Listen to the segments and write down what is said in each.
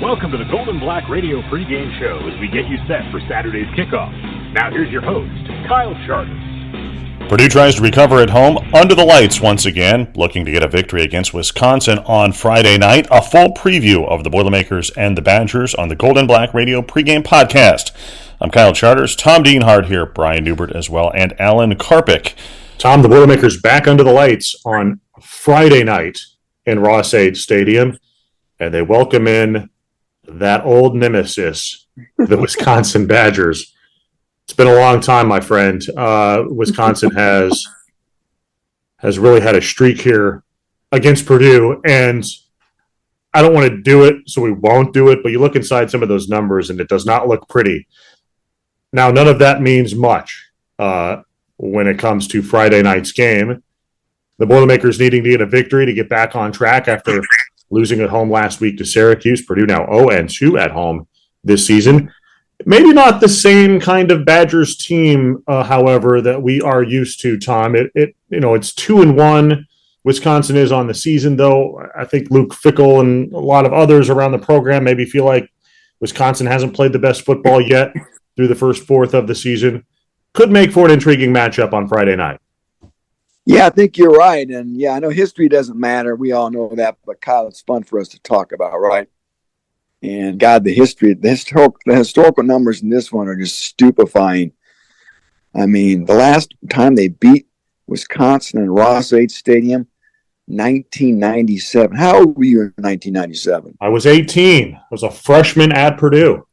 Welcome to the Gold and Black Radio pregame show as we get you set for Saturday's kickoff. Now here's your host, Kyle Charters. Purdue tries to recover at home under the lights once again, looking to get a victory against Wisconsin on Friday night. A full preview of the Boilermakers and the Badgers on the Gold and Black Radio pregame podcast. I'm Kyle Charters, Tom Dienhart here, Brian Newbert as well, and Alan Karpick. Tom, the Boilermakers back under the lights on Friday night in Ross-Ade Stadium, and they welcome in that old nemesis, the Wisconsin Badgers. It's been a long time, my friend. Wisconsin has really had a streak here against Purdue, and I don't want to do it, so we won't do it, but you look inside some of those numbers, and it does not look pretty. Now, none of that means much when it comes to Friday night's game. The Boilermakers needing to get a victory to get back on track after losing at home last week to Syracuse. Purdue now 0-2 at home this season. Maybe not the same kind of Badgers team, however, that we are used to, Tom. It's 2-1. Wisconsin is on the season, though. I think Luke Fickell and a lot of others around the program maybe feel like Wisconsin hasn't played the best football yet through the first fourth of the season. Could make for an intriguing matchup on Friday night. Yeah, I think you're right. And, yeah, I know history doesn't matter. We all know that. But, Kyle, it's fun for us to talk about, right? And, God, the historical numbers in this one are just stupefying. I mean, the last time they beat Wisconsin in Ross-Ade Stadium, 1997. How old were you in 1997? I was 18. I was a freshman at Purdue.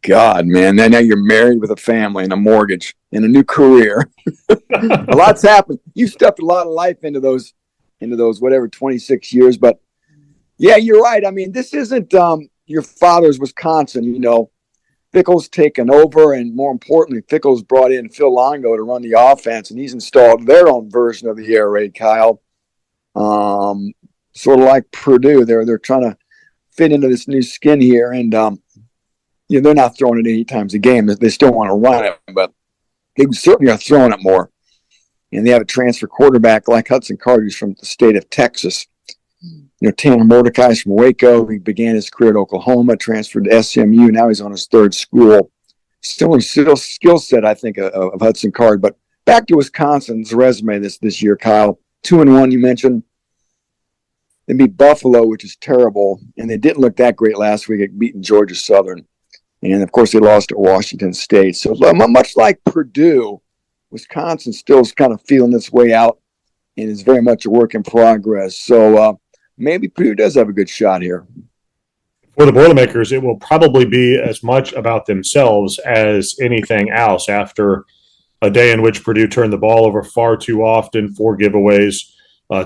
God, man. Now you're married with a family and a mortgage and a new career. A lot's happened. You stuffed a lot of life into those 26 years. But, yeah, you're right. I mean, this isn't your father's Wisconsin. Fickell's taken over, and more importantly, Fickell's brought in Phil Longo to run the offense, and he's installed their own version of the air raid, Kyle. Sort of like Purdue. They're trying to fit into this new skin here, and they're not throwing it 8 times a game. They still want to run it, but they certainly are throwing it more. And they have a transfer quarterback like Hudson Card, who's from the state of Texas. Tanner Mordecai's from Waco. He began his career at Oklahoma, transferred to SMU. Now he's on his third school. Similar skill set, I think, of Hudson Card. But back to Wisconsin's resume this year, Kyle. 2-1, you mentioned. They beat Buffalo, which is terrible. And they didn't look that great last week at beating Georgia Southern. And, of course, they lost to Washington State. So much like Purdue, Wisconsin still is kind of feeling its way out and is very much a work in progress. So maybe Purdue does have a good shot here. For the Boilermakers, it will probably be as much about themselves as anything else after a day in which Purdue turned the ball over far too often, 4 giveaways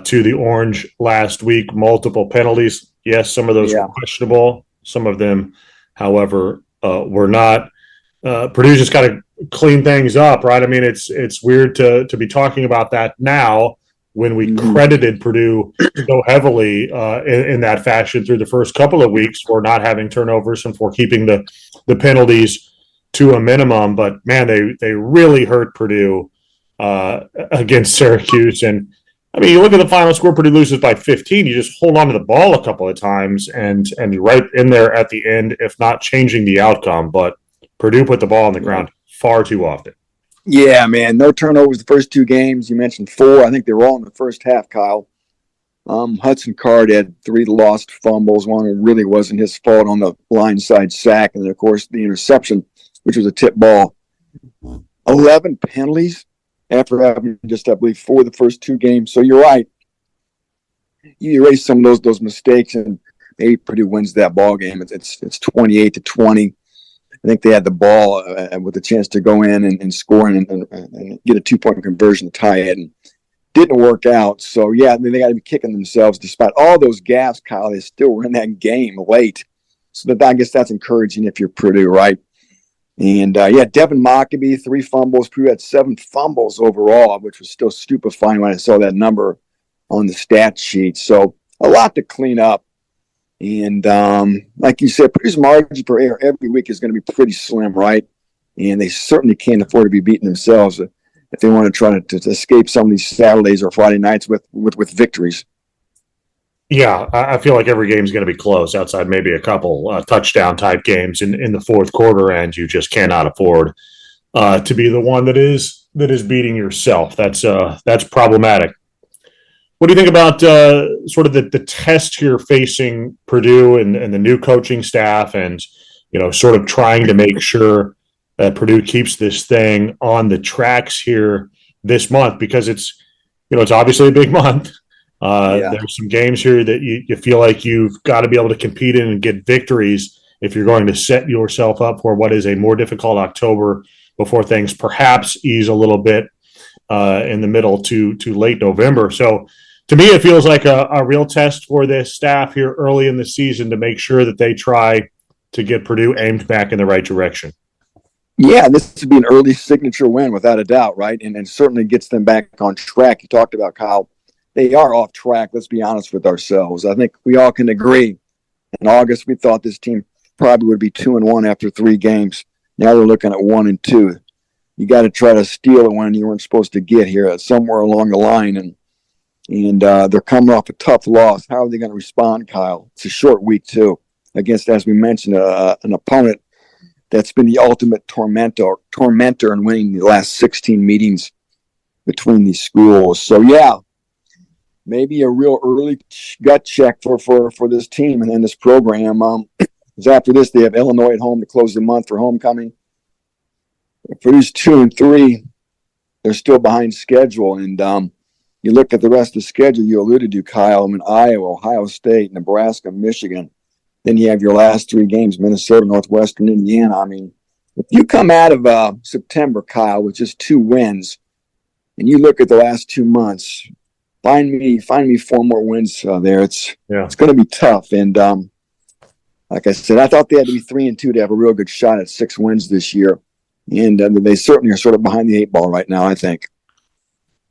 to the Orange last week, multiple penalties. Yes, some of those were questionable. Some of them, however, were not. Purdue just got to clean things up, right? I mean, it's weird to be talking about that now when we credited Purdue so heavily in that fashion through the first couple of weeks for not having turnovers and for keeping the penalties to a minimum. But, man, they really hurt Purdue against Syracuse. And, I mean, you look at the final score, Purdue loses by 15. You just hold on to the ball a couple of times and you're right in there at the end, if not changing the outcome. But Purdue put the ball on the ground far too often. Yeah, man. No turnovers the first 2 games. You mentioned 4. I think they were all in the first half, Kyle. Hudson Card had 3 lost fumbles. One really wasn't his fault on the blindside sack. And, of course, the interception, which was a tip ball. 11 penalties after having just, I believe, 4 the first 2 games. So you're right. You erase some of those mistakes, and maybe Purdue wins that ball game. It's 28-20. I think they had the ball with a chance to go in and score and get a 2-point conversion to tie it, and didn't work out. So, yeah, they got to be kicking themselves. Despite all those gaps, Kyle, they still were in that game late. So I guess that's encouraging if you're Purdue, right? And, Devin Mockabee, 3 fumbles. Purdue had 7 fumbles overall, which was still stupefying when I saw that number on the stat sheet. So a lot to clean up. And like you said, Purdue's margin for error every week is going to be pretty slim, right? And they certainly can't afford to be beating themselves if they want to try to escape some of these Saturdays or Friday nights with victories. Yeah, I feel like every game's going to be close outside maybe a couple touchdown type games in the fourth quarter, and you just cannot afford to be the one that is beating yourself. That's problematic. What do you think about sort of the test here facing Purdue and the new coaching staff, and sort of trying to make sure that Purdue keeps this thing on the tracks here this month, because it's obviously a big month. There's some games here that you feel like you've got to be able to compete in and get victories if you're going to set yourself up for what is a more difficult October before things perhaps ease a little bit in the middle to late November. So to me, it feels like a real test for this staff here early in the season to make sure that they try to get Purdue aimed back in the right direction. Yeah, this would be an early signature win without a doubt, right? And certainly gets them back on track. You talked about, Kyle. They are off track. Let's be honest with ourselves. I think we all can agree. In August, we thought this team probably would be 2-1 after 3 games. Now they're looking at 1-2. You got to try to steal a win you weren't supposed to get here somewhere along the line, and they're coming off a tough loss. How are they going to respond, Kyle? It's a short week too, against, as we mentioned, an opponent that's been the ultimate tormentor in winning the last 16 meetings between these schools. So yeah, maybe a real early gut check for this team and then this program. Because after this, they have Illinois at home to close the month for homecoming. For these 2-3, they're still behind schedule. And you look at the rest of the schedule you alluded to, Kyle. I mean, Iowa, Ohio State, Nebraska, Michigan. Then you have your last 3 games, Minnesota, Northwestern, Indiana. I mean, if you come out of September, Kyle, with just 2 wins, and you look at the last 2 months, find me 4 more wins there. It's going to be tough. And like I said, I thought they had to be 3-2 to have a real good shot at 6 wins this year. And they certainly are sort of behind the 8 ball right now, I think.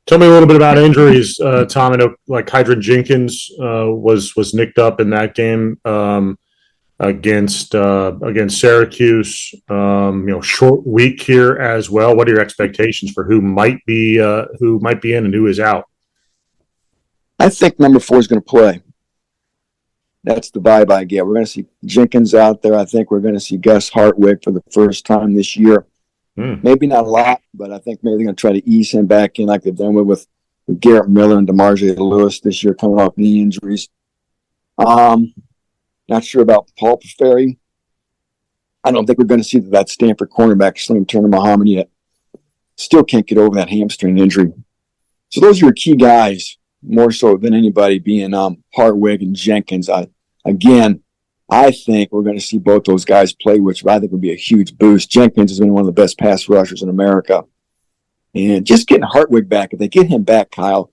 Tell me a little bit about injuries, Tom. I know like Hydron Jenkins was nicked up in that game against Syracuse. Short week here as well. What are your expectations for who might be in and who is out? I think number 4 is going to play. That's the vibe I get. We're going to see Jenkins out there. I think we're going to see Gus Hartwig for the first time this year. Maybe not a lot, but I think maybe they're going to try to ease him back in like they've done with Garrett Miller and DeMarge Lewis this year coming off knee injuries. Not sure about Paul Peferi. I don't think we're going to see that Stanford cornerback, Slim Turner Muhammad, yet. Still can't get over that hamstring injury. So those are your key guys, more so than anybody, being Hartwig and Jenkins. I think we're going to see both those guys play, which I think would be a huge boost. Jenkins has been one of the best pass rushers in America. And just getting Hartwig back, if they get him back, Kyle,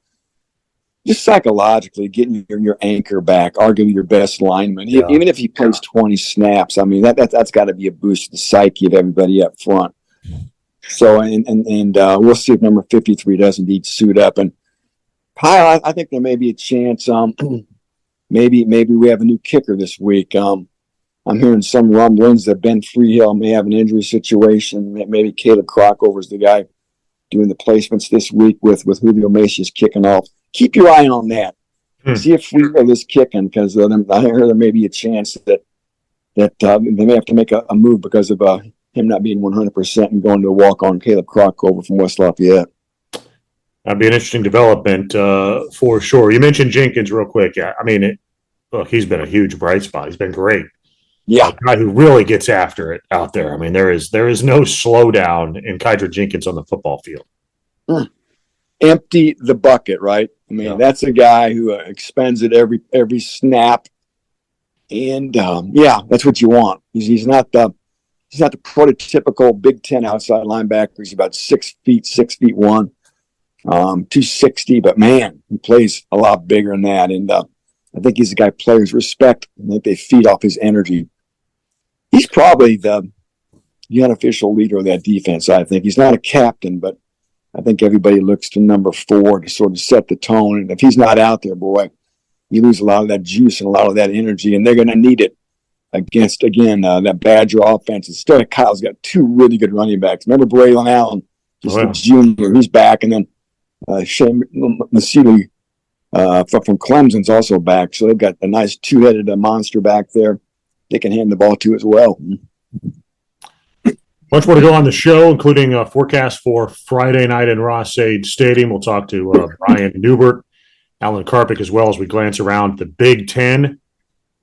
just psychologically getting your anchor back, arguably your best lineman, even if he plays 20 snaps, I mean, that's got to be a boost to the psyche of everybody up front. So, and we'll see if number 53 does indeed suit up. And Kyle, I think there may be a chance maybe we have a new kicker this week. I'm hearing some rumblings that Ben Freehill may have an injury situation. Maybe Caleb Crockover's the guy doing the placements this week with Julio Macias kicking off. Keep your eye on that. See if Freehill is kicking, because I heard there may be a chance that they may have to make a move because of him not being 100% and going to walk on Caleb Crockover from West Lafayette. That'd be an interesting development for sure. You mentioned Jenkins real quick. Yeah, I mean, he's been a huge bright spot. He's been great. Yeah, a guy who really gets after it out there. I mean, there is no slowdown in Hydron Jenkins on the football field. Empty the bucket, right? I mean, that's a guy who expends it every snap, and that's what you want. He's not the prototypical Big Ten outside linebacker. He's about 6 feet, 6'1". 260, but man, he plays a lot bigger than that. And I think he's a guy players respect. I think they feed off his energy. He's probably the unofficial leader of that defense. I think he's not a captain, but I think everybody looks to number 4 to sort of set the tone. And if he's not out there, boy, you lose a lot of that juice and a lot of that energy, and they're going to need it against, again, that Badger offense. Instead of Kyle's got 2 really good running backs. Remember Braylon Allen, just a junior. He's back, and then Shane Masili from Clemson's also back. So they've got a nice two-headed monster back there they can hand the ball to as well. Much more to go on the show, including a forecast for Friday night in Ross-Ade Stadium. We'll talk to Brian Newbert, Alan Karpick, as well as we glance around the Big Ten.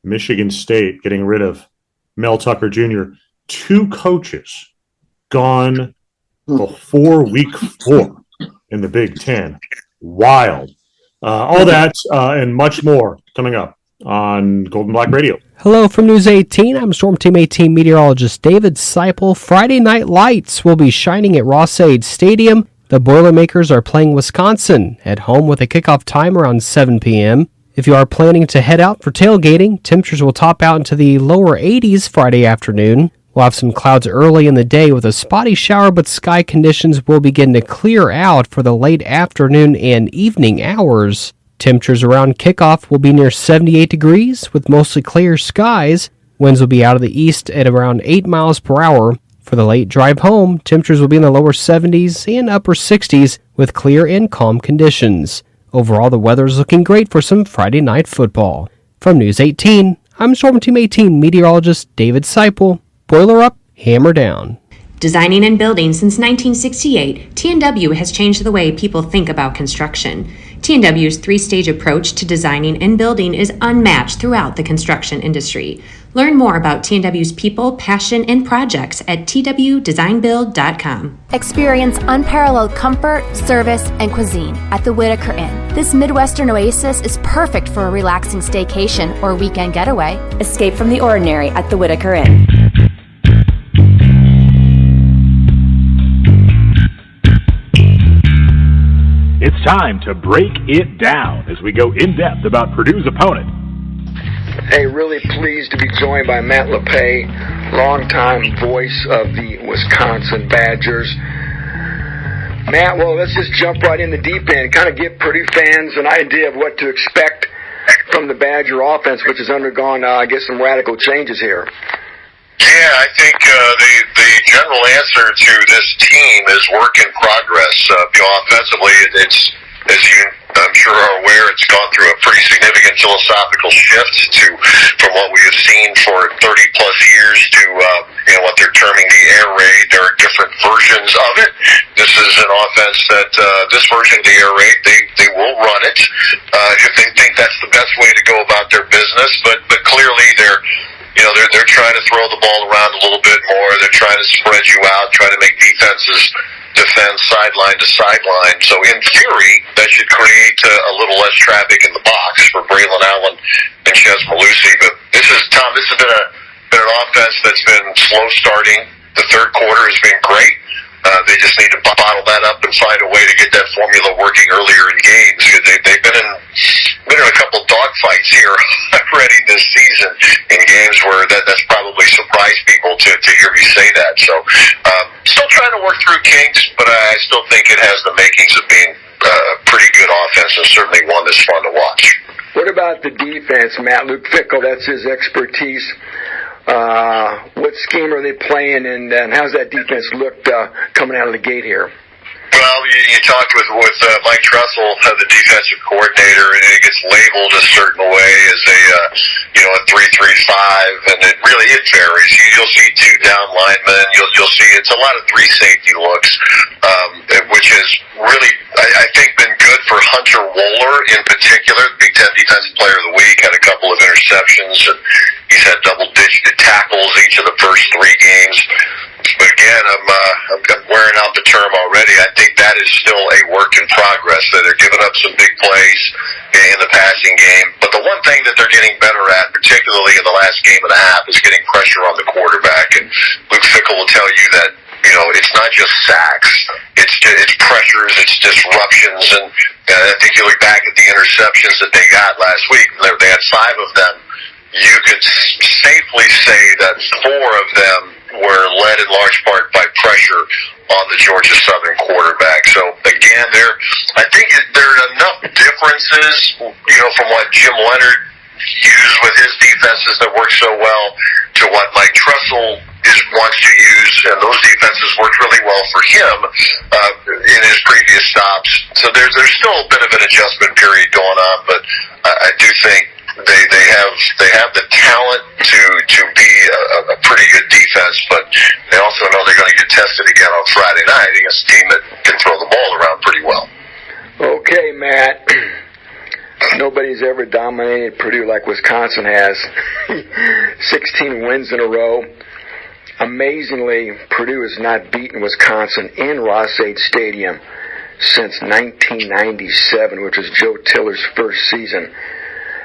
Michigan State getting rid of Mel Tucker Jr. 2 coaches gone before week 4 in the Big Ten. Wild. All that and much more coming up on Golden Black Radio. Hello from News 18. I'm Storm Team 18 meteorologist David Seipel. Friday night lights will be shining at Ross-Ade Stadium. The Boilermakers are playing Wisconsin at home with a kickoff time around 7 p.m. If you are planning to head out for tailgating, temperatures will top out into the lower 80s Friday afternoon. We'll have some clouds early in the day with a spotty shower, but sky conditions will begin to clear out for the late afternoon and evening hours. Temperatures around kickoff will be near 78 degrees with mostly clear skies. Winds will be out of the east at around 8 miles per hour. For the late drive home, temperatures will be in the lower 70s and upper 60s with clear and calm conditions. Overall, the weather is looking great for some Friday night football. From News 18, I'm Storm Team 18 meteorologist David Seipel. Boiler up, hammer down. Designing and building since 1968, T&W has changed the way people think about construction. T&W's 3-stage approach to designing and building is unmatched throughout the construction industry. Learn more about T&W's people, passion, and projects at twdesignbuild.com. Experience unparalleled comfort, service, and cuisine at the Whitaker Inn. This Midwestern oasis is perfect for a relaxing staycation or weekend getaway. Escape from the ordinary at the Whitaker Inn. It's time to break it down as we go in-depth about Purdue's opponent. Hey, really pleased to be joined by Matt LePay, longtime voice of the Wisconsin Badgers. Matt, well, let's just jump right in the deep end, kind of give Purdue fans an idea of what to expect from the Badger offense, which has undergone, I guess, some radical changes here. Yeah, I think the general answer to this team is work in progress. Offensively, it's, as you, I'm sure, are aware, it's gone through a pretty significant philosophical shift from what we have seen for 30-plus years to what they're terming the air raid. There are different versions of it. This is an offense that this version of the air raid, they will run it if they think that's the best way to go about their business. But clearly they're trying to throw the ball around a little bit more. They're trying to spread you out, trying to make defenses defend sideline to sideline. So in theory, that should create a little less traffic in the box for Braylon Allen and Ches Malusi. But this has been an offense that's been slow starting. The third quarter has been great. They just need to bottle that up and find a way to get that formula working earlier in games. They've been in a couple dogfights here already this season in games where that's probably surprised people to hear me say that. So still trying to work through kinks, but I still think it has the makings of being a pretty good offense and certainly one that's fun to watch. What about the defense, Matt? Luke Fickell, that's his expertise. What scheme are they playing, and how's that defense looked coming out of the gate here? Well, you talked with Mike Trussell, the defensive coordinator, and it gets labeled a certain way as a 3-3-5, and it varies. You'll see 2 down linemen. You'll see it's a lot of 3 safety looks, which has really, I think, been good for Hunter Wohler in particular. The Big Ten Defensive Player of the Week, had a couple of interceptions, and he's had double-digit tackles each of the first 3 games. But again, I'm wearing out the term already. I think that is still a work in progress. They're giving up some big plays in the passing game. But the one thing that they're getting better at, particularly in the last game and a half, is getting pressure on the quarterback. And Luke Fickell will tell you that, it's not just sacks. It's pressures, it's disruptions. And I think you look back at the interceptions that they got last week. They had 5 of them. You could safely say that 4 of them were led in large part by pressure on the Georgia Southern quarterback. So again, I think there are enough differences, from what Jim Leonard used with his defenses that work so well to what Mike Trussell wants to use, and those defenses worked really well for him in his previous stops, So there's still a bit of an adjustment period going on, but I do think they have the talent to be a pretty good defense, but they also know they're going to get tested again on Friday night against a team that can throw the ball around pretty well. Okay, Matt. Nobody's ever dominated Purdue like Wisconsin has. 16 wins in a row. Amazingly, Purdue has not beaten Wisconsin in Ross-Ade Stadium since 1997, which was Joe Tiller's first season.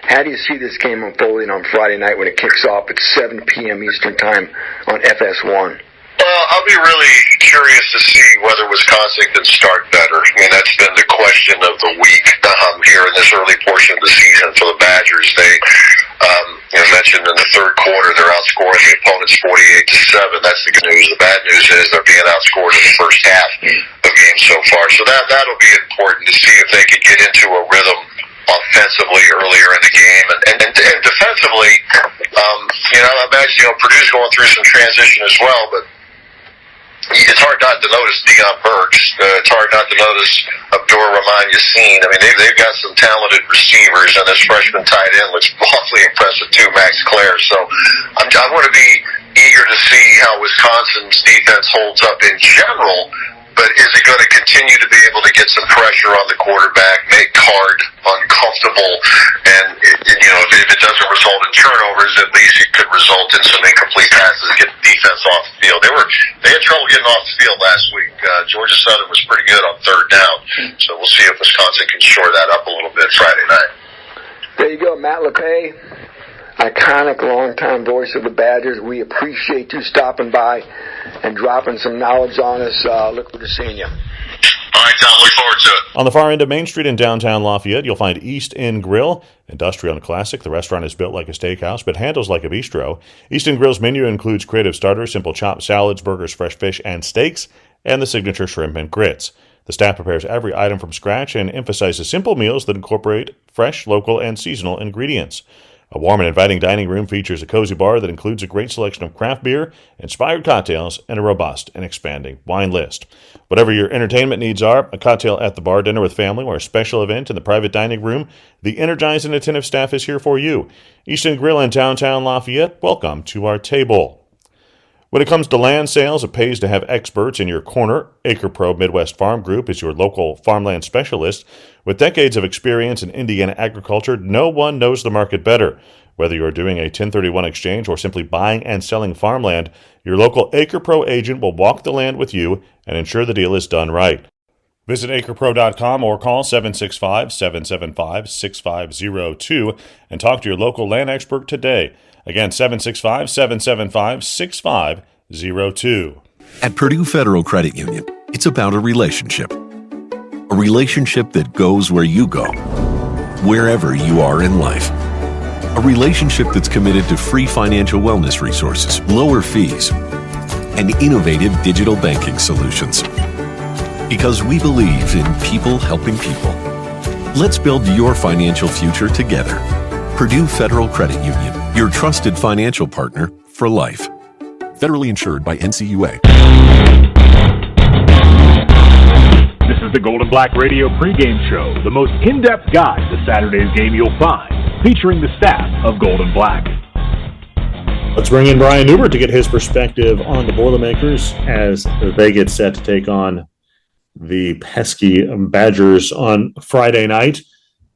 How do you see this game unfolding on Friday night when it kicks off at 7 p.m. Eastern Time on FS1? Well, I'll be really curious to see whether Wisconsin can start better. I mean, that's been the question of the week here in this early portion of the season for the Badgers. They, mentioned in the third quarter, they're outscoring the opponents 48-7. That's the good news. The bad news is they're being outscored in the first half of games so far. So that'll be important to see if they can get into a rhythm offensively earlier in the game, and defensively, I imagine Purdue's going through some transition as well, but it's hard not to notice Deion Burks. It's hard not to notice Abdur-Rahman Yassin. I mean, they've got some talented receivers, and this freshman tight end looks awfully impressive too, Max Clare. So I'm going to be eager to see how Wisconsin's defense holds up in general. But is it going to continue to be able to get some pressure on the quarterback, make Card uncomfortable, and if it doesn't result in turnovers, at least it could result in some incomplete passes, get the defense off the field. They had trouble getting off the field last week. Georgia Southern was pretty good on third down, so we'll see if Wisconsin can shore that up a little bit Friday night. There you go, Matt LePay, iconic longtime voice of the Badgers. We appreciate you stopping by and dropping some knowledge on us. Look forward to seeing you. All right, Tom, look forward to it. On the far end of Main Street in downtown Lafayette, you'll find East End Grill, industrial and classic. The restaurant is built like a steakhouse, but handles like a bistro. East End Grill's menu includes creative starters, simple chopped salads, burgers, fresh fish, and steaks, and the signature shrimp and grits. The staff prepares every item from scratch and emphasizes simple meals that incorporate fresh, local, and seasonal ingredients. A warm and inviting dining room features a cozy bar that includes a great selection of craft beer, inspired cocktails, and a robust and expanding wine list. Whatever your entertainment needs are, a cocktail at the bar, dinner with family, or a special event in the private dining room, the energized and attentive staff is here for you. East End Grill in downtown Lafayette, welcome to our table. When it comes to land sales, it pays to have experts in your corner. Acre Pro Midwest Farm Group is your local farmland specialist. With decades of experience in Indiana agriculture, no one knows the market better. Whether you're doing a 1031 exchange or simply buying and selling farmland, your local Acre Pro agent will walk the land with you and ensure the deal is done right. Visit acrepro.com or call 765-775-6502 and talk to your local land expert today. Again, 765-775-6502. At Purdue Federal Credit Union, it's about a relationship. A relationship that goes where you go, wherever you are in life. A relationship that's committed to free financial wellness resources, lower fees, and innovative digital banking solutions. Because we believe in people helping people. Let's build your financial future together. Purdue Federal Credit Union, your trusted financial partner for life. Federally insured by NCUA. This is the Golden Black Radio pregame show, the most in-depth guide to Saturday's game you'll find, featuring the staff of Golden Black. Let's bring in Brian Newbert to get his perspective on the Boilermakers as they get set to take on the pesky Badgers on Friday night.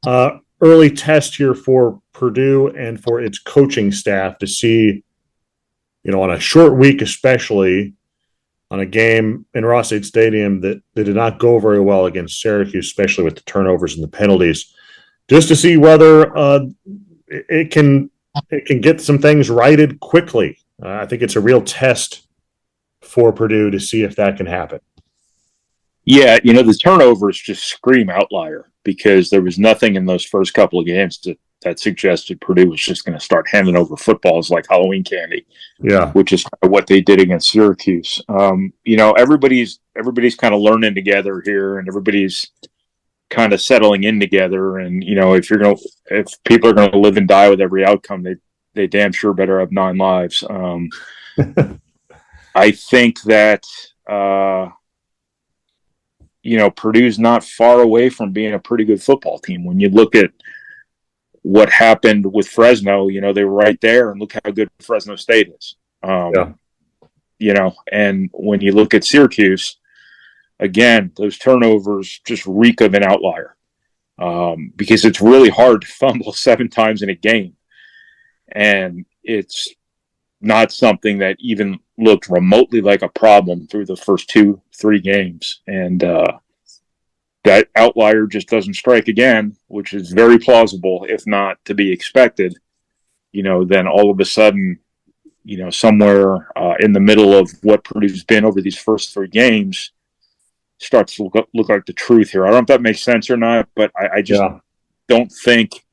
Early test here for Purdue and for its coaching staff to see, on a short week especially, on a game in Ross-Ade Stadium that did not go very well against Syracuse, especially with the turnovers and the penalties, just to see whether it can get some things righted quickly. I think it's a real test for Purdue to see if that can happen. Yeah, the turnovers just scream outlier because there was nothing in those first couple of games that suggested Purdue was just going to start handing over footballs like Halloween candy. Yeah, which is what they did against Syracuse. Everybody's kind of learning together here, and everybody's kind of settling in together. And if people are going to live and die with every outcome, they damn sure better have 9 lives. I think that. Purdue's not far away from being a pretty good football team. When you look at what happened with Fresno, they were right there, and look how good Fresno State is. And when you look at Syracuse, again, those turnovers just reek of an outlier, because it's really hard to fumble 7 times in a game. And it's not something that even looked remotely like a problem through the first 2-3 games. And that outlier just doesn't strike again, which is very plausible, if not to be expected. Then all of a sudden, somewhere in the middle of what Purdue's been over these first 3 games starts to look like the truth here. I don't know if that makes sense or not, but I just don't think,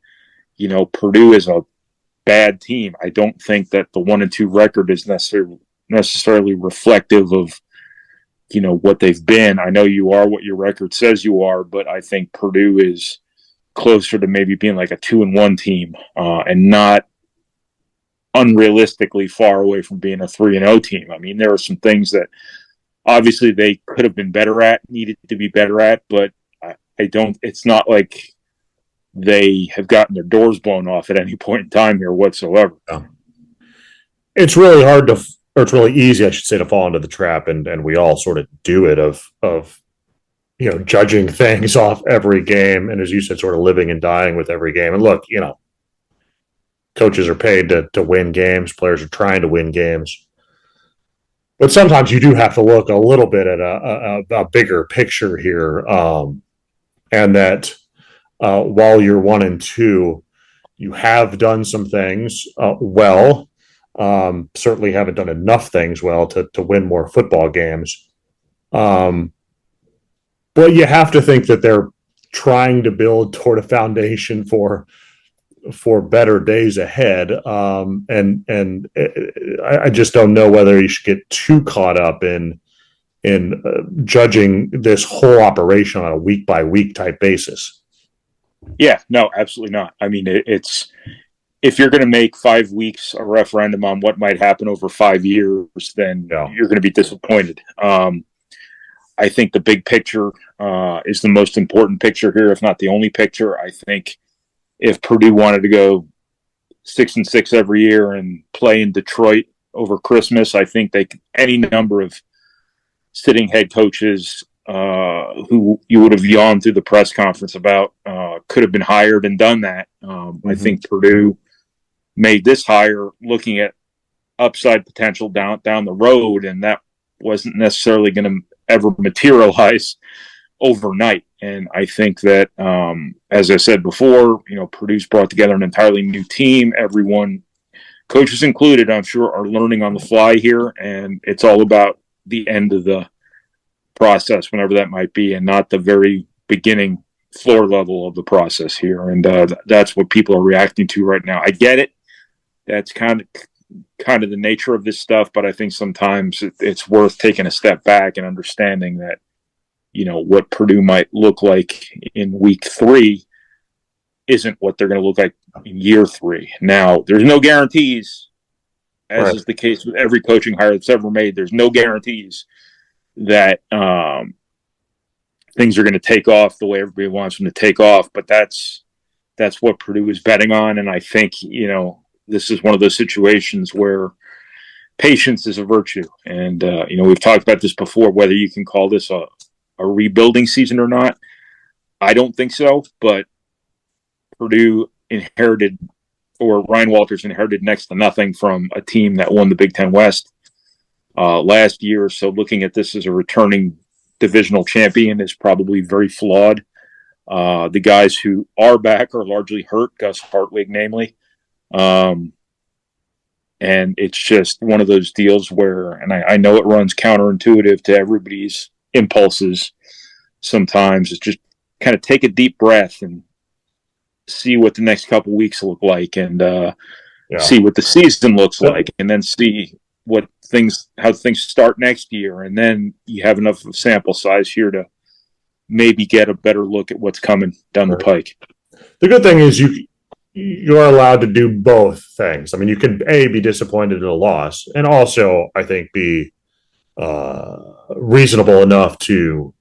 Purdue is a bad team. I don't think that the 1-2 record is necessarily reflective of, what they've been. I know you are what your record says you are, but I think Purdue is closer to maybe being like a 2-1 team, and not unrealistically far away from being a 3-0 team. I mean, there are some things that obviously they could have been better at, needed to be better at, but it's not like they have gotten their doors blown off at any point in time here whatsoever. It's really hard or it's really easy, I should say, to fall into the trap, and we all sort of do it of judging things off every game, and as you said, sort of living and dying with every game. And look, coaches are paid to win games, players are trying to win games, but sometimes you do have to look a little bit at a bigger picture here, and that while you're 1-2, you have done some things well. Certainly haven't done enough things well to win more football games. But you have to think that they're trying to build toward a foundation for better days ahead. And I just don't know whether you should get too caught up in judging this whole operation on a week by week type basis. Yeah, no, absolutely not. I mean, it's, if you're going to make 5 weeks a referendum on what might happen over 5 years, then you're going to be disappointed. I think the big picture is the most important picture here, if not the only picture. I think if Purdue wanted to go 6-6 every year and play in Detroit over Christmas, I think any number of sitting head coaches who you would have yawned through the press conference about could have been hired and done that. I think Purdue made this hire looking at upside potential down the road, and that wasn't necessarily going to ever materialize overnight. And I think that, as I said before, Purdue's brought together an entirely new team. Everyone, coaches included, I'm sure, are learning on the fly here, and it's all about the end of the process, whenever that might be, and not the very beginning floor level of the process here. And that's what people are reacting to right now. I get it. That's kind of the nature of this stuff, but I think sometimes it's worth taking a step back and understanding that, what Purdue might look like in week 3 isn't what they're going to look like in year 3. Now, there's no guarantees, as is the case with every coaching hire that's ever made. There's no guarantees that things are going to take off the way everybody wants them to take off, but that's what Purdue is betting on. And I think, this is one of those situations where patience is a virtue. And, we've talked about this before, whether you can call this a rebuilding season or not. I don't think so, but Purdue Ryan Walters inherited next to nothing from a team that won the Big Ten West last year. So looking at this as a returning divisional champion is probably very flawed. The guys who are back are largely hurt, Gus Hartwig namely. And it's just one of those deals where, and I know it runs counterintuitive to everybody's impulses sometimes, it's just kind of take a deep breath and see what the next couple weeks look like, and see what the season looks like, and then see how things start next year, and then you have enough of a sample size here to maybe get a better look at what's coming down the pike. The good thing is you're allowed to do both things. I mean, you can be disappointed in a loss, and also I think be reasonable enough to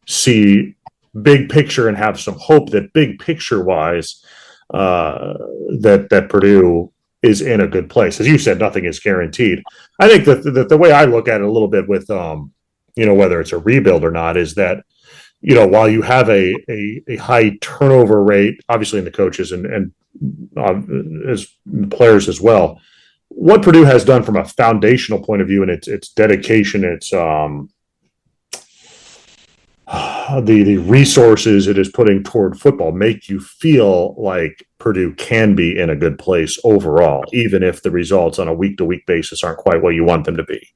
see big picture and have some hope that big picture wise, that Purdue is in a good place. As you said, nothing is guaranteed. I think that the way I look at it a little bit with, whether it's a rebuild or not, is that, while you have a high turnover rate, obviously in the coaches and as players as well, what Purdue has done from a foundational point of view and its dedication, its the resources it is putting toward football make you feel like Purdue can be in a good place overall, even if the results on a week-to-week basis aren't quite what you want them to be.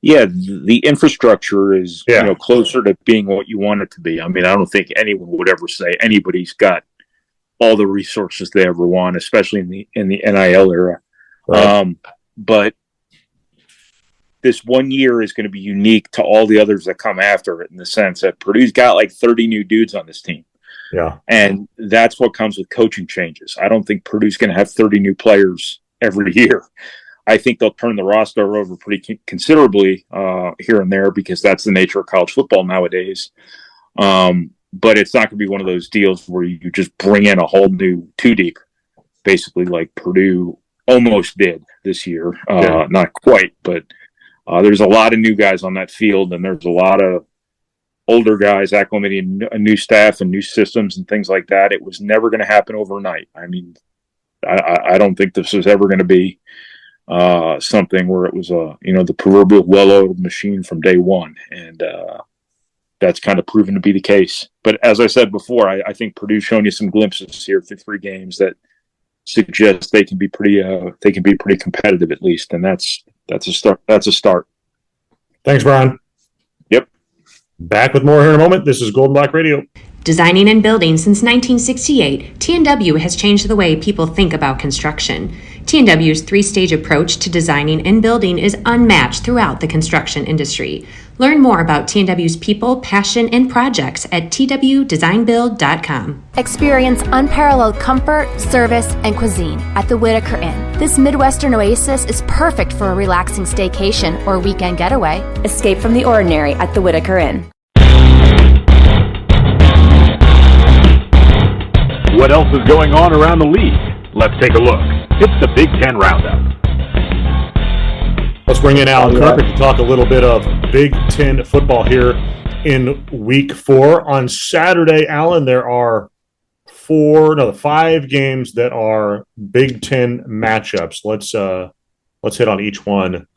Yeah, the infrastructure is closer to being what you want it to be. I mean, I don't think anyone would ever say anybody's got all the resources they ever want, especially in the NIL era. Right. But this 1 year is going to be unique to all the others that come after it, in the sense that Purdue's got like 30 new dudes on this team. Yeah. And that's what comes with coaching changes. I don't think Purdue's going to have 30 new players every year. I think they'll turn the roster over pretty considerably here and there, because that's the nature of college football nowadays. But it's not going to be one of those deals where you just bring in a whole new two deep, basically, like Purdue almost did this year. Not quite, but there's a lot of new guys on that field, and there's a lot of older guys acclimating a new staff and new systems and things like that. It was never going to happen overnight. I mean, I don't think this was ever going to be something where it was the proverbial well-oiled machine from day one, and that's kind of proven to be the case. But as I said before, I think Purdue's shown you some glimpses here through 3 games that suggest they can be pretty competitive, at least, and that's a start. That's a start. Thanks, Brian. Yep. Back with more here in a moment. This is Golden Black Radio. Designing and building since 1968, T&W has changed the way people think about construction. T&W's 3-stage approach to designing and building is unmatched throughout the construction industry. Learn more about T&W's people, passion, and projects at twdesignbuild.com. Experience unparalleled comfort, service, and cuisine at the Whitaker Inn. This Midwestern oasis is perfect for a relaxing staycation or weekend getaway. Escape from the ordinary at the Whitaker Inn. What else is going on around the league? Let's take a look. It's the Big Ten Roundup. Let's bring in Alan Kirkert to talk a little bit of Big Ten football here in Week 4. On Saturday, Alan, there are 5 games that are Big Ten matchups. Let's hit on each one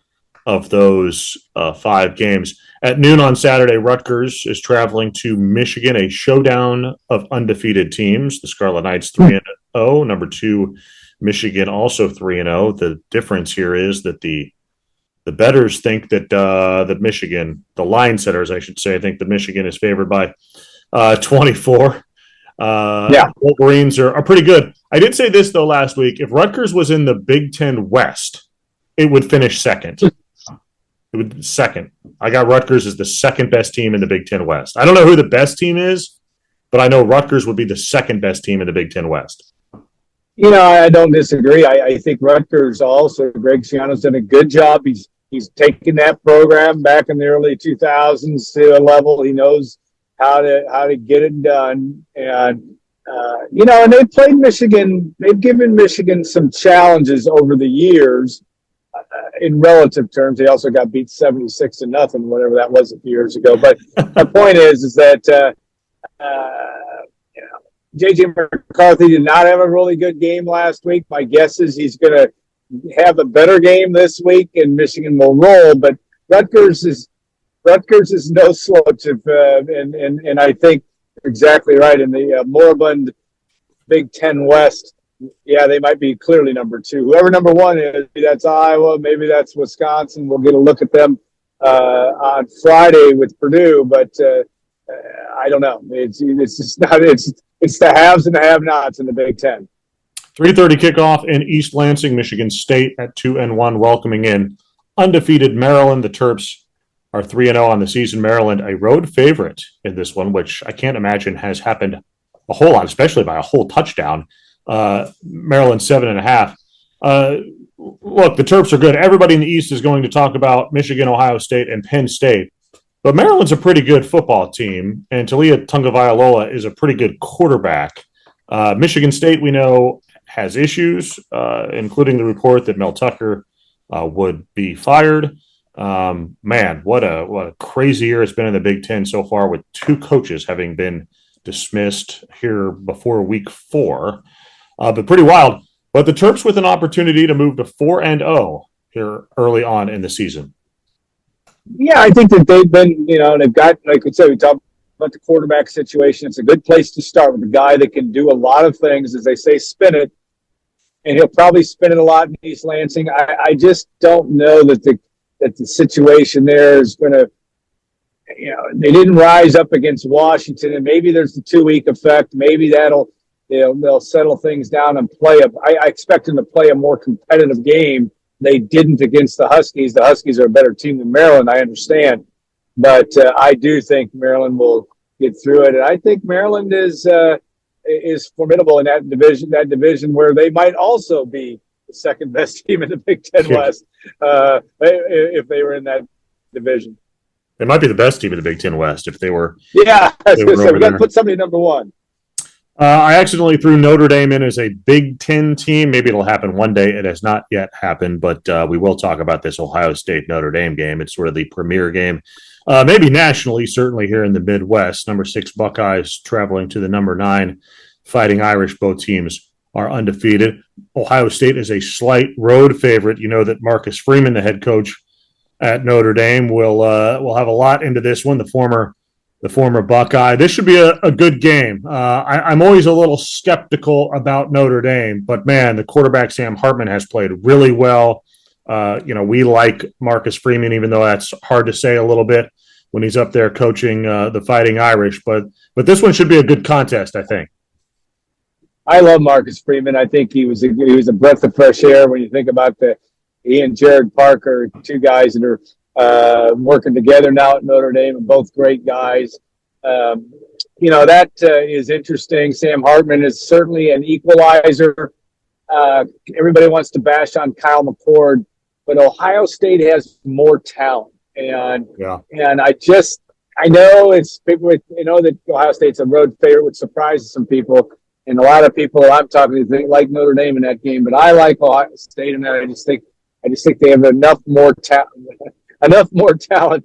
of those 5 games. At noon on Saturday, Rutgers is traveling to Michigan, a showdown of undefeated teams. The Scarlet Knights 3-0, number 2, Michigan also 3-0. The difference here is that the bettors think that Michigan, the line setters, I should say, think that Michigan is favored by 24. Wolverines are pretty good. I did say this, though, last week. If Rutgers was in the Big Ten West, it would finish second. It would second. I got Rutgers as the second best team in the Big Ten West. I don't know who the best team is, but I know Rutgers would be the second best team in the Big Ten West. I don't disagree. I think Rutgers also, Greg Schiano's done a good job. He's taken that program back in the early 2000s to a level. He knows how to get it done. And, and they've played Michigan. They've given Michigan some challenges over the years. In relative terms, they also got beat 76-0, whatever that was a few years ago. But the point is that J.J. McCarthy did not have a really good game last week. My guess is he's going to have a better game this week, and Michigan will roll. But Rutgers is no slouch, and I think you're exactly right. In the moribund Big Ten West, they might be clearly number 2. Whoever number 1 is, maybe that's Iowa, maybe that's Wisconsin. We'll get a look at them on Friday with Purdue, but I don't know. It's just not. It's the haves and the have-nots in the Big Ten. 3:30 kickoff in East Lansing, Michigan State at 2-1, welcoming in undefeated Maryland. The Terps are 3-0 on the season. Maryland, a road favorite in this one, which I can't imagine has happened a whole lot, especially by a whole touchdown. Maryland 7.5. Look, the Terps are good. Everybody in the East is going to talk about Michigan, Ohio State, and Penn State. But Maryland's a pretty good football team, and Talia Tungavailoa is a pretty good quarterback. Michigan State, we know, has issues, including the report that Mel Tucker would be fired. Man, what a crazy year it's been in the Big Ten so far, with 2 coaches having been dismissed here before week 4. But pretty wild. But the Terps with an opportunity to move to 4-0 here early on in the season. Yeah, I think that they've been, they've got, like we said, we talked about the quarterback situation. It's a good place to start with a guy that can do a lot of things, as they say, spin it. And he'll probably spin it a lot in East Lansing. I just don't know that the situation there is going to, they didn't rise up against Washington, and maybe there's the 2-week effect. Maybe they'll settle things down and I expect them to play a more competitive game. They didn't against the Huskies. The Huskies are a better team than Maryland, I understand. But I do think Maryland will get through it. And I think Maryland is formidable in that division where they might also be the second best team in the Big Ten West if they were in that division. They might be the best team in the Big Ten West if they were. Yeah, I was going to say, we got to put somebody number 1. I accidentally threw Notre Dame in as a Big Ten team. Maybe it'll happen one day. It has not yet happened, but we will talk about this Ohio State-Notre Dame game. It's sort of the premier game, maybe nationally, certainly here in the Midwest. Number 6 Buckeyes traveling to the number 9 Fighting Irish. Both teams are undefeated. Ohio State is a slight road favorite. You know that Marcus Freeman, the head coach at Notre Dame, will have a lot into this one. The former Buckeye. This should be a good game. I'm always a little skeptical about Notre Dame, but man, the quarterback Sam Hartman has played really well. We like Marcus Freeman, even though that's hard to say a little bit when he's up there coaching the Fighting Irish. But this one should be a good contest, I think. I love Marcus Freeman. I think he was a breath of fresh air when you think about he and Jared Parker, 2 guys that are working together now at Notre Dame, and both great guys. That is interesting. Sam Hartman is certainly an equalizer. Everybody wants to bash on Kyle McCord, but Ohio State has more talent. And I know that Ohio State's a road favorite, which surprises some people. And a lot of people I'm talking to like Notre Dame in that game, but I like Ohio State in that. I just think they have enough more talent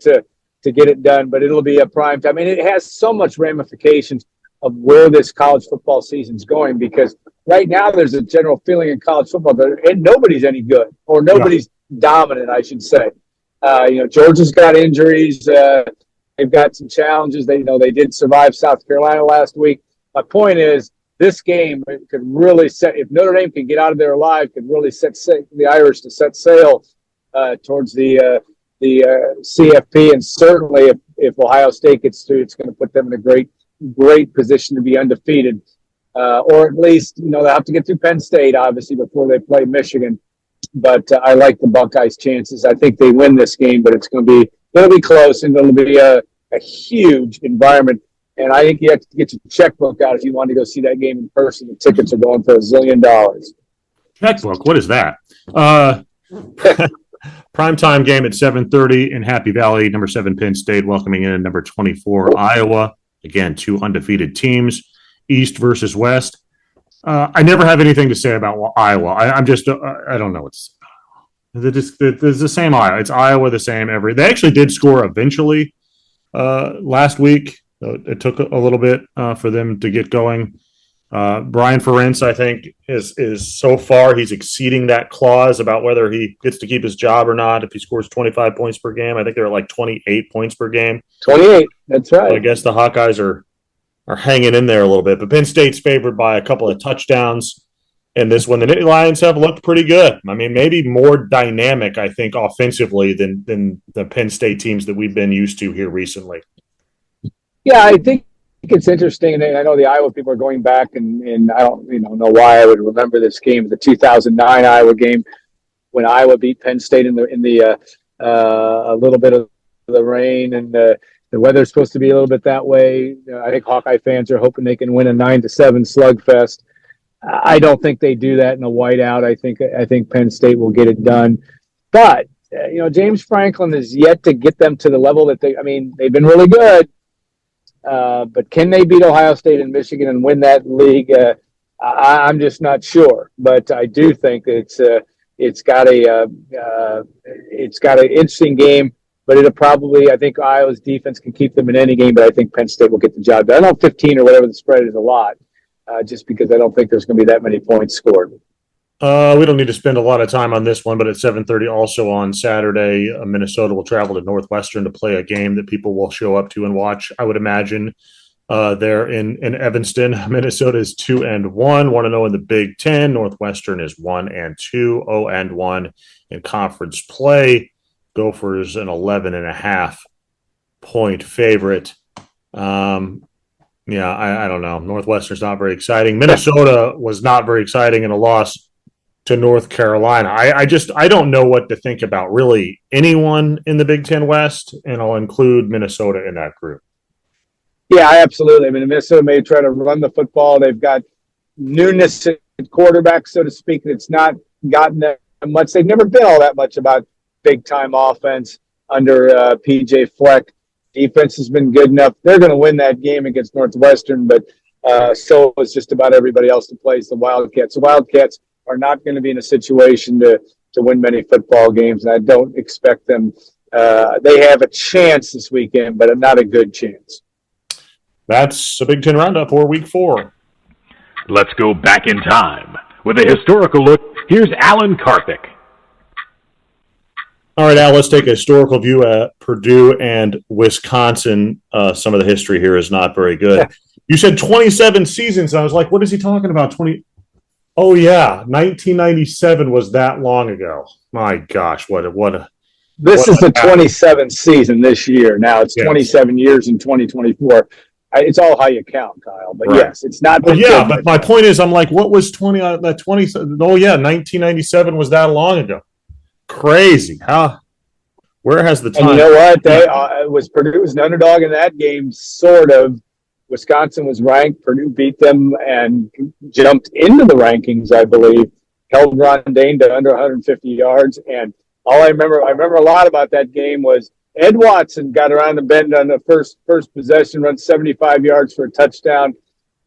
to get it done, but it'll be a prime time. And it has so much ramifications of where this college football season's going, because right now there's a general feeling in college football that nobody's any good, or nobody's dominant, I should say. Georgia's got injuries. They've got some challenges. They did survive South Carolina last week. My point is, this game could really if Notre Dame can get out of there alive, could really set the Irish to set sail towards the CFP, and certainly if Ohio State gets through, it's going to put them in a great position to be undefeated, or at least they'll have to get through Penn State obviously before they play Michigan. But I like the Buckeyes' chances. I think they win this game, but it'll be close, and it'll be a huge environment. And I think you have to get your checkbook out if you want to go see that game in person. The tickets are going for $1 zillion. Checkbook? What is that? Primetime game at 7:30 in Happy Valley. Number 7 Penn State welcoming in number 24 Iowa. Again, 2 undefeated teams, East versus West. I never have anything to say about Iowa. I don't know. It's the same Iowa. It's Iowa the same every. They actually did score eventually last week. It took a little bit for them to get going. Brian Ferentz, I think, is so far he's exceeding that clause about whether he gets to keep his job or not if he scores 25 points per game. I think they're like 28 points per game. 28, that's right. So I guess the Hawkeyes are hanging in there a little bit. But Penn State's favored by a couple of touchdowns in this one. The Nittany Lions have looked pretty good. I mean, maybe more dynamic, I think, offensively than the Penn State teams that we've been used to here recently. Yeah, I think it's interesting, and I know the Iowa people are going back, and I don't know why I would remember this game, the 2009 Iowa game when Iowa beat Penn State in the a little bit of the rain, and the weather's supposed to be a little bit that way. I think Hawkeye fans are hoping they can win a 9-7 slugfest. I don't think they do that in a whiteout. I think Penn State will get it done, but James Franklin has yet to get them to the level that they've been really good. But can they beat Ohio State and Michigan and win that league? I'm just not sure. But I do think it's got an interesting game. But I think Iowa's defense can keep them in any game. But I think Penn State will get the job done. I know 15 or whatever the spread is a lot, just because I don't think there's going to be that many points scored. We don't need to spend a lot of time on this one, but at 7:30 also on Saturday, Minnesota will travel to Northwestern to play a game that people will show up to and watch. I would imagine there in Evanston. Minnesota is 2-1, 1-0 in the Big Ten. Northwestern is 1-2, 0-1 in conference play. Gophers an 11.5 point favorite. I don't know. Northwestern's not very exciting. Minnesota was not very exciting in a loss to North Carolina. I don't know what to think about really anyone in the Big Ten West, and I'll include Minnesota in that group. Yeah, absolutely. I mean, Minnesota may try to run the football. They've got newness at quarterback, so to speak. It's not gotten that much. They've never been all that much about big-time offense under P.J. Fleck. Defense has been good enough. They're going to win that game against Northwestern, but so is just about everybody else that plays the Wildcats. The Wildcats are not going to be in a situation to win many football games, and I don't expect them. They have a chance this weekend, but not a good chance. That's a Big Ten roundup for Week 4. Let's go back in time. With a historical look, here's Alan Karthik. All right, Al, let's take a historical view at Purdue and Wisconsin. Some of the history here is not very good. You said 27 seasons. I was like, what is he talking about? 20? Oh, yeah. 1997 was that long ago. My gosh, what a This is the 27th season this year. Now it's 27 years in 2024. It's all how you count, Kyle. But yes, it's not. But but my point is, I'm like, what was 20? That 20? Oh yeah, 1997 was that long ago. Crazy. How? Where has the time? And you know what? Purdue was an underdog in that game, sort of. Wisconsin was ranked. Purdue beat them and jumped into the rankings, I believe. Held Ron Dane to under 150 yards. And all I remember a lot about that game was Ed Watson got around the bend on the first possession, run 75 yards for a touchdown.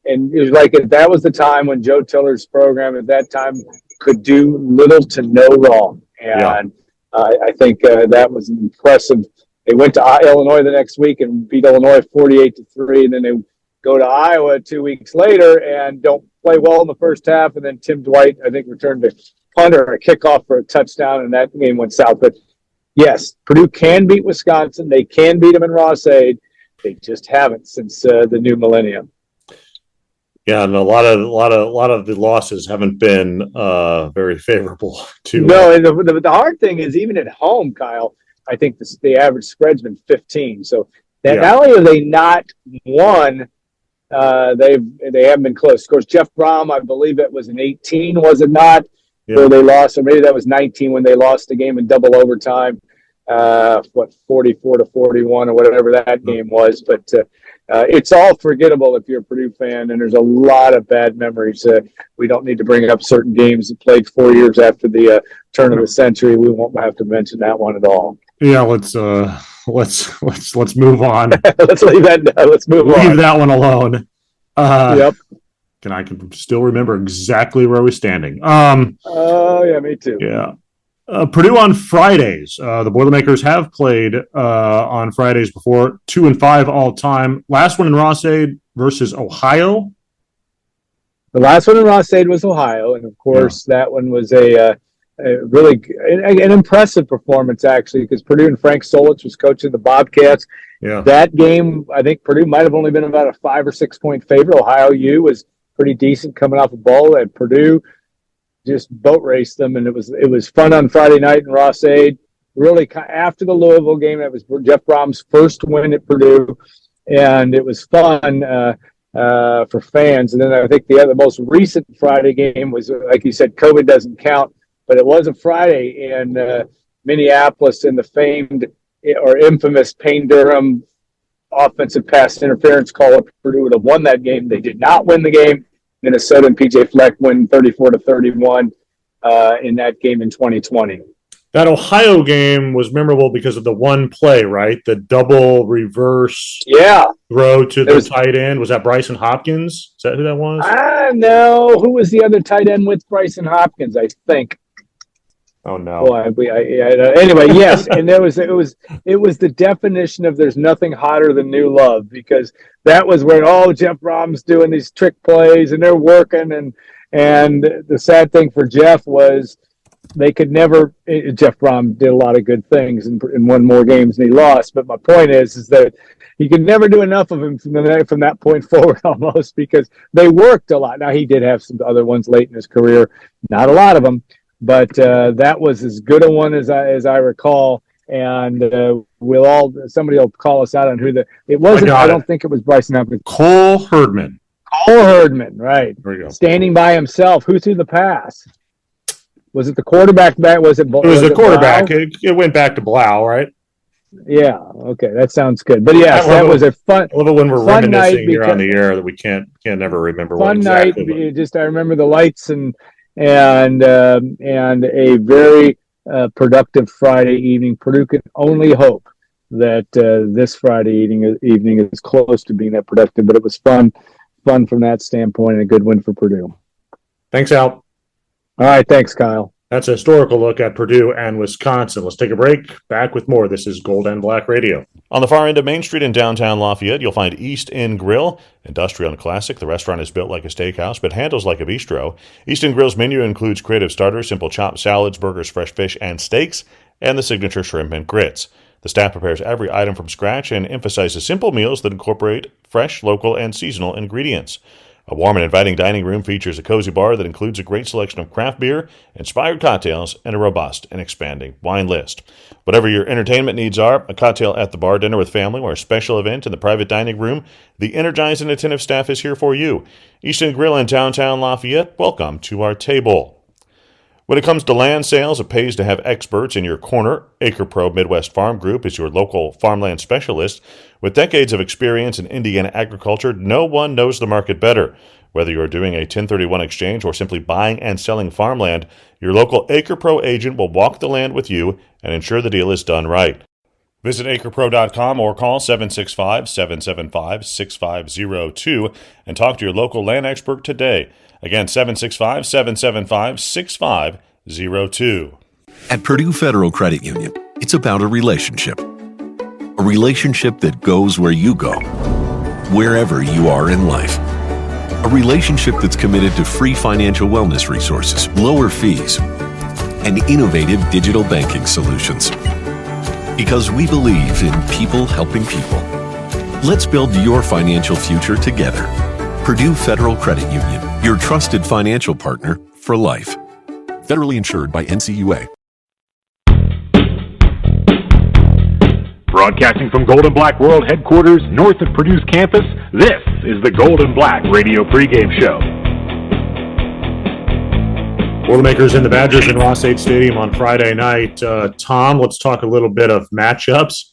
And it was like that was the time when Joe Tiller's program at that time could do little to no wrong. And I think that was impressive. They went to Illinois the next week and beat Illinois 48-3, and then they go to Iowa 2 weeks later and don't play well in the first half. And then Tim Dwight, I think, returned to punter a kickoff for a touchdown, and that game went south. But yes, Purdue can beat Wisconsin. They can beat them in Ross-Ade. They just haven't since the new millennium. Yeah, and a lot of the losses haven't been very favorable to. No, and the hard thing is even at home, Kyle. I think the average spread's been 15. So that not only are they not won, they haven't been close. Of course, Jeff Brom, I believe it was an 18, was it not? Yeah. Where they lost, or maybe that was 19 when they lost the game in double overtime. 44-41 or whatever that game was. But it's all forgettable if you're a Purdue fan, and there's a lot of bad memories. We don't need to bring up certain games that played 4 years after the turn of the century. We won't have to mention that one at all. Yeah, let's move on. Let's leave that. Let's move on. Leave that one alone. Yep. And I can still remember exactly where we're standing. Oh yeah, me too. Yeah. Purdue on Fridays. The Boilermakers have played on Fridays before, 2-5 all time. Last one in Ross-Ade versus Ohio. The last one in Ross-Ade was Ohio, and of course that one was a really an impressive performance actually, because Purdue and Frank Solich was coaching the Bobcats. Yeah. That game, I think Purdue might have only been about a 5 or 6 point favorite. Ohio U was pretty decent coming off a ball, and Purdue just boat raced them, and it was fun on Friday night in Ross-Ade. Really, after the Louisville game, that was Jeff Brom's first win at Purdue, and it was fun for fans. And then I think the most recent Friday game was, like you said, COVID doesn't count, but it was a Friday in Minneapolis, in the famed or infamous Payne Durham offensive pass interference call up. Purdue would have won that game. They did not win the game. Minnesota and P.J. Fleck win 34-31 in that game in 2020. That Ohio game was memorable because of the one play, right? The double reverse throw to the tight end. Was that Bryson Hopkins? Is that who that was? No. Who was the other tight end with Bryson Hopkins, I think? Oh no! Boy, anyway, yes, and it was the definition of there's nothing hotter than new love, because that was where Jeff Brom's doing these trick plays and they're working, and the sad thing for Jeff was they could never. Jeff Brom did a lot of good things and won more games than he lost, but my point is that he could never do enough of him from that point forward, almost, because they worked a lot. Now he did have some other ones late in his career, not a lot of them. But that was as good a one as I recall, and somebody will call us out on who it wasn't. I don't think it was Bryson Hopkins. Cole Herdman, right? There you go. Standing by himself. Who threw the pass? Was it the quarterback? It was the quarterback. It went back to Blau, right? Yeah. Okay, that sounds good. But yes, that was a fun. I love it when we're reminiscing here on the air that we can't never remember. Fun night. I remember the lights and a very productive Friday evening. Purdue can only hope that this Friday evening is close to being that productive, but it was fun from that standpoint, and a good win for Purdue. Thanks, Al. All right, thanks, Kyle. That's a historical look at Purdue and Wisconsin. Let's take a break. Back with more. This is Gold and Black Radio. On the far end of Main Street in downtown Lafayette, you'll find East End Grill, industrial and classic. The restaurant is built like a steakhouse, but handles like a bistro. East End Grill's menu includes creative starters, simple chopped salads, burgers, fresh fish, and steaks, and the signature shrimp and grits. The staff prepares every item from scratch and emphasizes simple meals that incorporate fresh, local, and seasonal ingredients. A warm and inviting dining room features a cozy bar that includes a great selection of craft beer, inspired cocktails, and a robust and expanding wine list. Whatever your entertainment needs are, a cocktail at the bar, dinner with family, or a special event in the private dining room, the energized and attentive staff is here for you. Eastern Grill in downtown Lafayette, welcome to our table. When it comes to land sales, it pays to have experts in your corner. AcrePro Midwest Farm Group is your local farmland specialist. With decades of experience in Indiana agriculture, no one knows the market better. Whether you're doing a 1031 exchange or simply buying and selling farmland, your local AcrePro agent will walk the land with you and ensure the deal is done right. Visit acrepro.com or call 765-775-6502 and talk to your local land expert today. Again, 765-775-6502. At Purdue Federal Credit Union, it's about a relationship. A relationship that goes where you go, wherever you are in life. A relationship that's committed to free financial wellness resources, lower fees, and innovative digital banking solutions. Because we believe in people helping people. Let's build your financial future together. Purdue Federal Credit Union, your trusted financial partner for life. Federally insured by NCUA. Broadcasting from Gold and Black World Headquarters, north of Purdue's campus, this is the Gold and Black Radio Pregame Show. Boilermakers and the Badgers in Ross-Ade Stadium on Friday night. Tom, let's talk a little bit of matchups.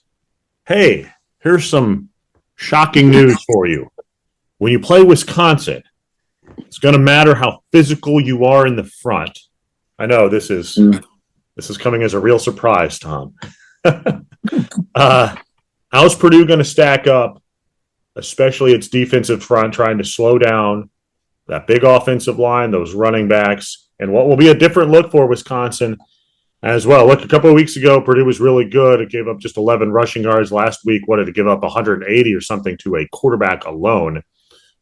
Hey, here's some shocking news for you. When you play Wisconsin, it's going to matter how physical you are in the front. I know this is coming as a real surprise, Tom. How's Purdue going to stack up, especially its defensive front, trying to slow down that big offensive line, those running backs, and what will be a different look for Wisconsin as well. Look, a couple of weeks ago, Purdue was really good. It gave up just 11 rushing yards. Last week, what did it give up? 180 or something to a quarterback alone.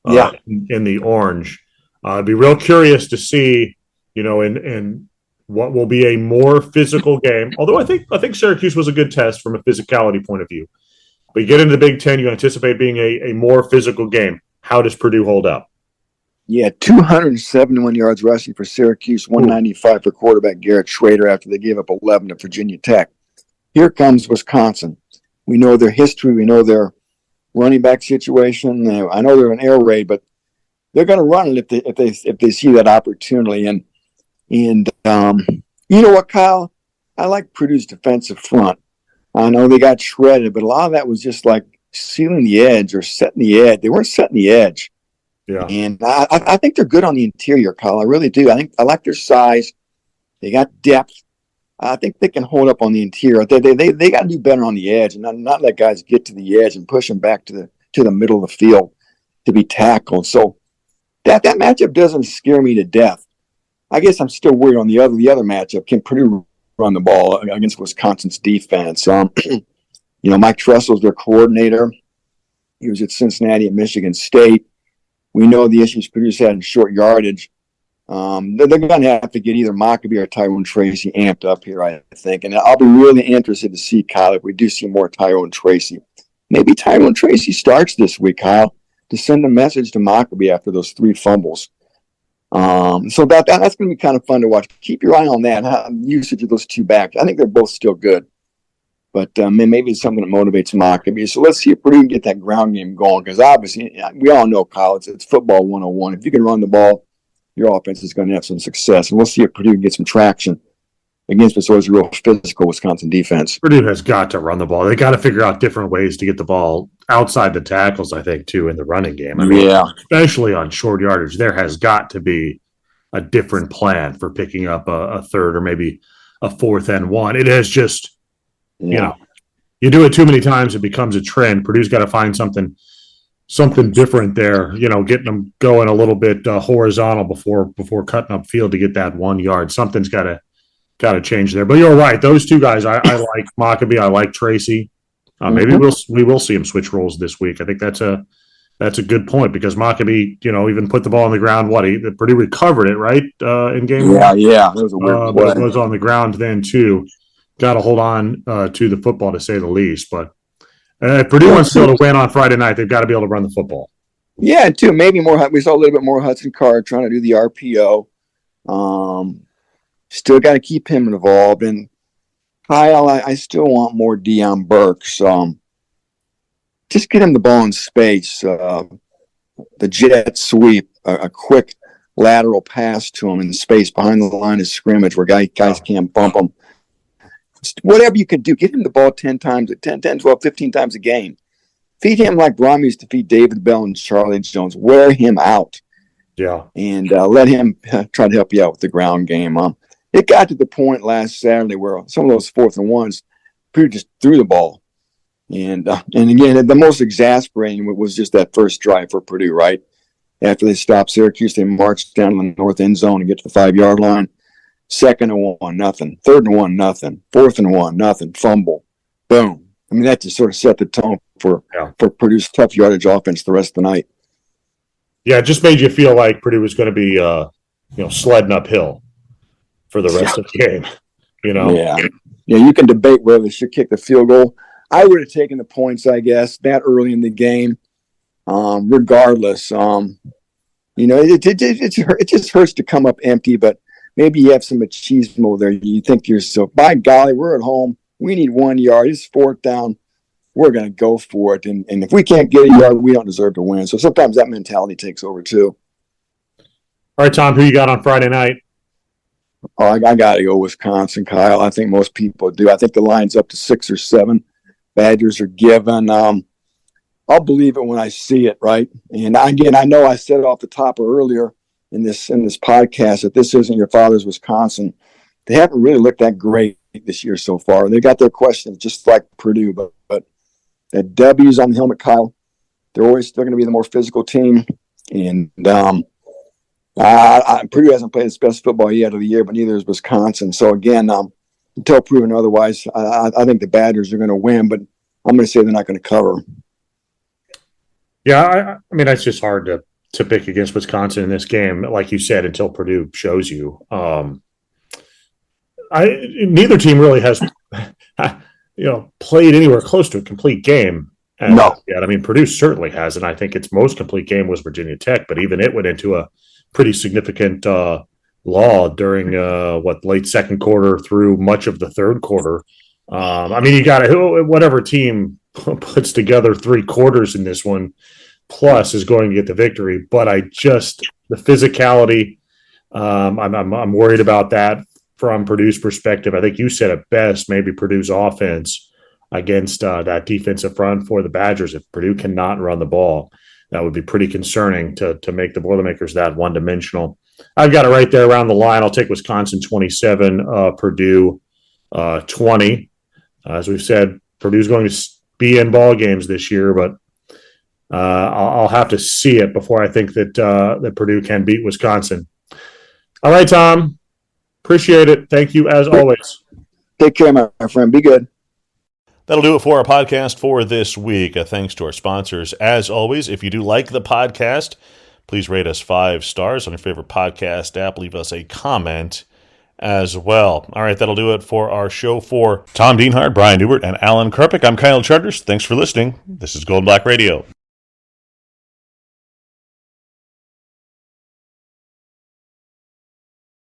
In the orange. I'd be real curious to see, in what will be a more physical game. Although I think Syracuse was a good test from a physicality point of view. But you get into the Big Ten, you anticipate being a more physical game. How does Purdue hold up? Yeah, 271 yards rushing for Syracuse, 195 for quarterback Garrett Schrader after they gave up 11 to Virginia Tech. Here comes Wisconsin. We know their history. We know their running back situation. I know they're an air raid, but they're going to run it if they see that opportunity. And you know what, Kyle? I like Purdue's defensive front. I know they got shredded, but a lot of that was just like sealing the edge or setting the edge. They weren't setting the edge. Yeah. And I think they're good on the interior, Kyle. I really do. I like their size. They got depth. I think they can hold up on the interior. They got to do better on the edge and not let guys get to the edge and push them back to the middle of the field to be tackled. So that matchup doesn't scare me to death. I guess I'm still worried on the other matchup. Can Purdue run the ball against Wisconsin's defense? Mike Tressel's their coordinator. He was at Cincinnati and Michigan State. We know the issues Purdue's had in short yardage. They're going to have to get either Maccabee or Tyrone Tracy amped up here, I think. And I'll be really interested to see, Kyle, if we do see more Tyrone Tracy. Maybe Tyrone Tracy starts this week, Kyle, to send a message to Maccabee after those 3 fumbles. So that's going to be kind of fun to watch. Keep your eye on that, usage of those 2 backs. I think they're both still good. But maybe it's something that motivates Maccabee. So let's see if Purdue can get that ground game going, because obviously we all know, Kyle, it's football 101. If you can run the ball, your offense is going to have some success. And we'll see if Purdue can get some traction against this always real physical Wisconsin defense. Purdue has got to run the ball. They got to figure out different ways to get the ball outside the tackles, I think, too, in the running game. I mean, especially on short yardage, there has got to be a different plan for picking up a third or maybe a 4th and 1. It has just, you do it too many times, it becomes a trend. Purdue's got to find something different there, getting them going a little bit horizontal before cutting up field to get that 1 yard. Something's got to change there. But you're right; those 2 guys, I like Maccabee, I like Tracy. Maybe we will see him switch roles this week. I think that's a good point, because Maccabee, even put the ball on the ground. Purdue recovered it right in game 1? Yeah, it was a weird play. But it was on the ground then too. Got to hold on to the football, to say the least, but. If Purdue wants to be able to win on Friday night, they've got to be able to run the football. Yeah, too. Maybe more. We saw a little bit more Hudson Card trying to do the RPO. Still got to keep him involved. And Kyle, I still want more Deion Burks. Just get him the ball in space. The jet sweep, a quick lateral pass to him in space behind the line of scrimmage where guys can't bump him. Whatever you can do, get him the ball 10 times, 10, 12, 15 times a game. Feed him like Brom used to feed David Bell and Charlie Jones. Wear him out. Yeah. And let him try to help you out with the ground game. It got to the point last Saturday where some of those 4th and 1s, Purdue just threw the ball. And again, the most exasperating was just that first drive for Purdue, right? After they stopped Syracuse, they marched down to the north end zone and get to the 5-yard line. 2nd and 1, nothing. 3rd and 1, nothing. 4th and 1, nothing. Fumble. Boom. I mean, that just sort of set the tone for Purdue's tough yardage offense the rest of the night. Yeah, it just made you feel like Purdue was going to be, sledding uphill for the rest of the game. Yeah. You can debate whether they should kick the field goal. I would have taken the points, I guess, that early in the game. Regardless, it just hurts to come up empty, but. Maybe you have some machismo there. You think to yourself, by golly, we're at home. We need 1 yard. It's 4th down. We're going to go for it. And if we can't get a yard, we don't deserve to win. So sometimes that mentality takes over too. All right, Tom, who you got on Friday night? Oh, I got to go Wisconsin, Kyle. I think most people do. I think the line's up to 6 or 7. Badgers are given. I'll believe it when I see it, right? And again, I know I said it off the top earlier in this podcast that this isn't your father's Wisconsin. They haven't really looked that great this year so far. They got their questions just like Purdue, but that W's on the helmet, Kyle. They're always still going to be the more physical team. And Purdue hasn't played its best football yet of the year, but neither is Wisconsin. So again, until proven otherwise, I think the Badgers are going to win, but I'm going to say they're not going to cover. Yeah, I mean, that's just hard to pick against Wisconsin in this game, like you said, until Purdue shows you. Neither team really has, played anywhere close to a complete game. No. Yet. I mean, Purdue certainly has, and I think its most complete game was Virginia Tech, but even it went into a pretty significant lull during late second quarter through much of the third quarter. I mean, you got to whatever team puts together 3 quarters in this one plus is going to get the victory. But the physicality, I'm worried about that from Purdue's perspective. I think you said it best, maybe Purdue's offense against that defensive front for the Badgers. If Purdue cannot run the ball, that would be pretty concerning to make the Boilermakers that one-dimensional. I've got it right there around the line. I'll take Wisconsin 27, Purdue 20. As we've said, Purdue's going to be in ball games this year, but I'll have to see it before I think that Purdue can beat Wisconsin. All right, Tom. Appreciate it. Thank you as always. Take care, my friend. Be good. That'll do it for our podcast for this week. Thanks to our sponsors. As always, if you do like the podcast, please rate us 5 stars on your favorite podcast app. Leave us a comment as well. All right, that'll do it for our show. For Tom Dienhart, Brian Newbert, and Alan Kerpick, I'm Kyle Charters. Thanks for listening. This is Gold Black Radio.